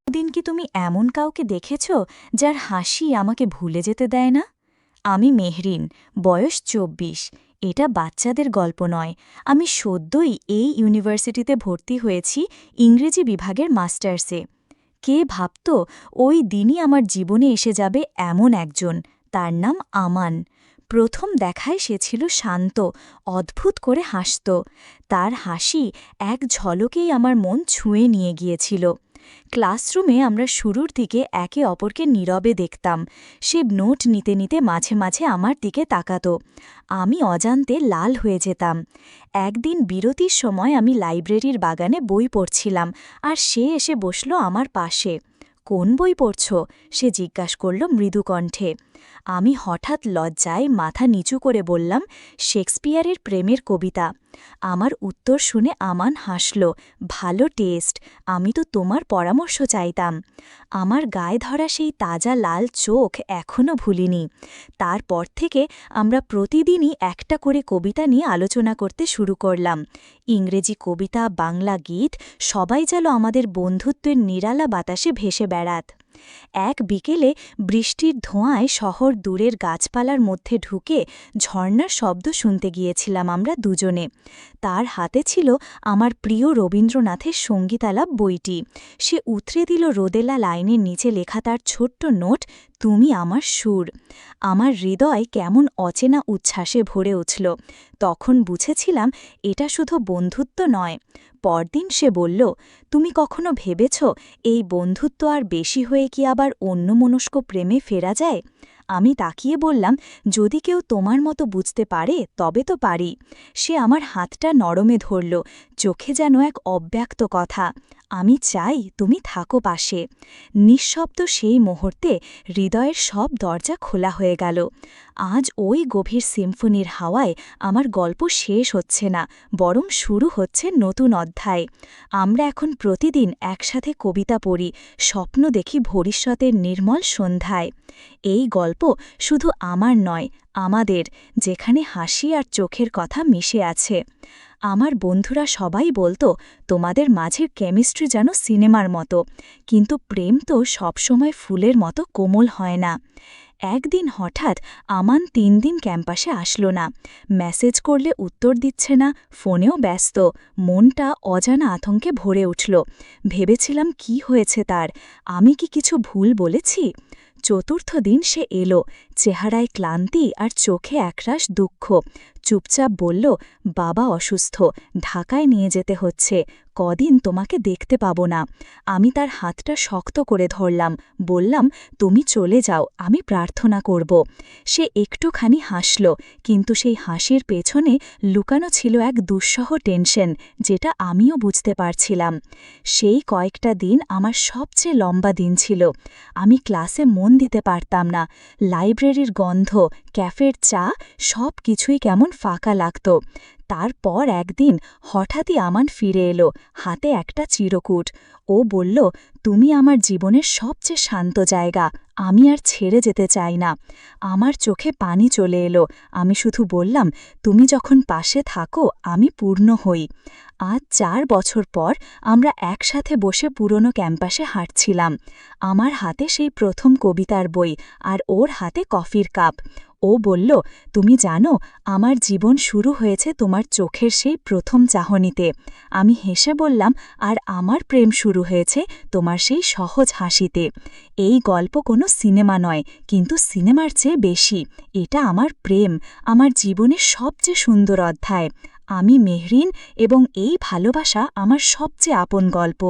দিন কি তুমি এমন কাউকে দেখেছ যার হাসি আমাকে ভুলে যেতে দেয় না? আমি মেহরিন, বয়স ২৪। এটা বাচ্চাদের গল্প নয়। আমি সদ্যই এই ইউনিভার্সিটিতে ভর্তি হয়েছি ইংরেজি বিভাগের মাস্টার্সে। কে ভাবত ওই দিনই আমার জীবনে এসে যাবে এমন একজন, তার নাম আমান। প্রথম দেখায় সে ছিল শান্ত, অদ্ভুত করে হাসত। তার হাসি এক ঝলকেই আমার মন ছুঁয়ে নিয়ে গিয়েছিল। ক্লাসরুমে আমরা শুরুর দিকে একে অপরকে নীরবে দেখতাম। সে নোট নিতে নিতে মাঝে মাঝে আমার দিকে তাকাত। আমি অজান্তে লাল হয়ে যেতাম। একদিন বিরতির সময় আমি লাইব্রেরির বাগানে বই পড়ছিলাম, আর সে এসে বসল আমার পাশে। কোন বই পড়ছ? সে জিজ্ঞাসা করল মৃদু কণ্ঠে। আমি হঠাৎ লজ্জায় মাথা নিচু করে বললাম, শেক্সপিয়ারের প্রেমের কবিতা। আমার উত্তর শুনে আমান হাসল। ভালো টেস্ট, আমি তো তোমার পরামর্শ চাইতাম। আমার গায়ে ধরা সেই তাজা লাল চোখ এখনও ভুলিনি। তারপর থেকে আমরা প্রতিদিনই একটা করে কবিতা নিয়ে আলোচনা করতে শুরু করলাম। ইংরেজি কবিতা, বাংলা গীত, সবাই যেন আমাদের বন্ধুত্বের নিরালা বাতাসে ভেসে বেড়াত। এক বিকেলে বৃষ্টির ধোঁয়ায় শহর দূরের গাছপালার মধ্যে ঢুকে ঝর্ণার শব্দ শুনতে গিয়েছিলাম আমরা দুজনে। তার হাতে ছিল আমার প্রিয় রবীন্দ্রনাথের সঙ্গীতালাপ বইটি। সে উতরে দিল রোদেলা লাইনের নিচে লেখা তার ছোট্ট নোট, তুমি আমার সুর। আমার হৃদয় কেমন অচেনা উচ্ছ্বাসে ভরে উঠল। তখন বুঝেছিলাম এটা শুধু বন্ধুত্ব নয়। পরদিন সে বলল, তুমি কখনো ভেবেছ এই বন্ধুত্ব আর বেশি হয়ে কি আবার অন্যমনস্ক প্রেমে ফেরা যায়? আমি তাকিয়ে বললাম, যদি কেউ তোমার মতো বুঝতে পারে তবে তো পারি। সে আমার হাতটা নরমে ধরল, চোখে যেন এক অব্যক্ত কথা। আমি চাই তুমি থাকো পাশে। নিঃশব্দ সেই মুহূর্তে হৃদয়ের সব দরজা খোলা হয়ে গেল। আজ ওই গভীর সিম্ফনির হাওয়ায় আমার গল্প শেষ হচ্ছে না, বরং শুরু হচ্ছে নতুন অধ্যায়। আমরা এখন প্রতিদিন একসাথে কবিতা পড়ি, স্বপ্ন দেখি ভবিষ্যতের নির্মল সন্ধ্যায়। এই গল্প শুধু আমার নয়, আমাদের, যেখানে হাসি আর চোখের কথা মিশে আছে। আমার বন্ধুরা সবাই বলতো, তোমাদের মাঝের কেমিস্ট্রি যেন সিনেমার মতো, কিন্তু প্রেম তো সবসময় ফুলের মতো কোমল হয় না। একদিন হঠাৎ আমান ৩ দিন ক্যাম্পাসে আসলো না। মেসেজ করলে উত্তর দিচ্ছে না, ফোনেও ব্যস্ত। মনটা অজানা আতঙ্কে ভরে উঠল। ভেবেছিলাম কি হয়েছে তার, আমি কি কিছু ভুল বলেছি? চতুর্থ দিন সে এলো, চেহারায় ক্লান্তি আর চোখে একরাশ দুঃখ। চুপচাপ বলল, বাবা অসুস্থ, ঢাকায় নিয়ে যেতে হচ্ছে, কদিন তোমাকে দেখতে পাবো না। আমি তার হাতটা শক্ত করে ধরলাম, বললাম, তুমি চলে যাও, আমি প্রার্থনা করব। সে একটুখানি হাসল, কিন্তু সেই হাসির পেছনে লুকানো ছিল এক দুঃসহ টেনশন, যেটা আমিও বুঝতে পারছিলাম। সেই কয়েকটা দিন আমার সবচেয়ে লম্বা দিন ছিল। আমি ক্লাসে মন দিতে পারতাম না। লাইব্রেরির গন্ধ, ক্যাফের চা, সব কিছুই কেমন ফাঁকা লাগত। তারপর একদিন হঠাৎই আমান ফিরে এলো, হাতে একটা চিরকুট। ও বলল, তুমি আমার জীবনের সবচেয়ে শান্ত জায়গা, আমি আর ছেড়ে যেতে চাই না। আমার চোখে পানি চলে এলো। আমি শুধু বললাম, তুমি যখন পাশে থাকো আমি পূর্ণ হই। আজ ৪ বছর পর আমরা একসাথে বসে পুরনো ক্যাম্পাসে হাঁটছিলাম। আমার হাতে সেই প্রথম কবিতার বই, আর ওর হাতে কফির কাপ। ও বলল, তুমি জানো, আমার জীবন শুরু হয়েছে তোমার চোখের সেই প্রথম চাহনিতে। আমি হেসে বললাম, আর আমার প্রেম শুরু হয়েছে তোমার সেই সহজ হাসিতে। এই গল্প কোনো সিনেমা নয়, কিন্তু সিনেমার চেয়ে বেশি। এটা আমার প্রেম, আমার জীবনের সবচেয়ে সুন্দর অধ্যায়। আমি মেহরিন, এবং এই ভালোবাসা আমার সবচেয়ে আপন গল্প।